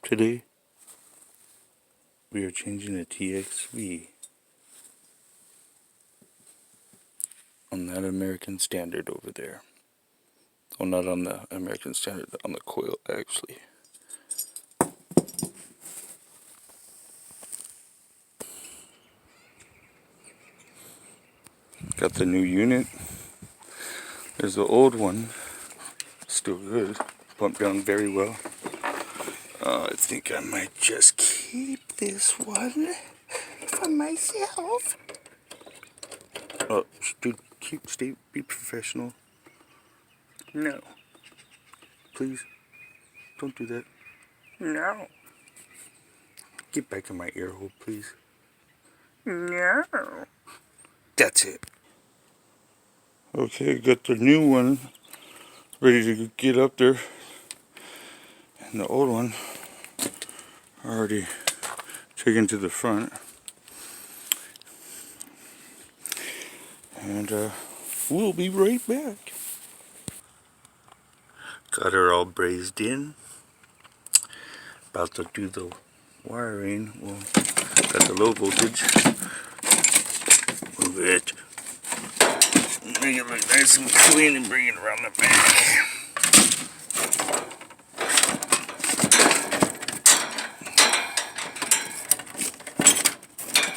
Today we are changing the TXV on that American Standard over there. Well, not on the American Standard, on the coil actually. Got the new unit. There's the old one. Still good. Pumped down very well. I think I might just keep this one for myself. Oh, dude, be professional. No. Please, don't do that. No. Get back in my ear hole, please. No. That's it. Okay, got the new one ready to get up there. And the old one already taken to the front. And we'll be right back. Got her all brazed in. About to do the wiring. Well, got the low voltage. Move it. Make it look nice and clean and bring it around the back.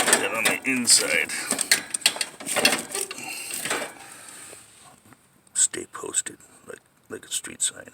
And then on the inside. Stay posted like a street sign.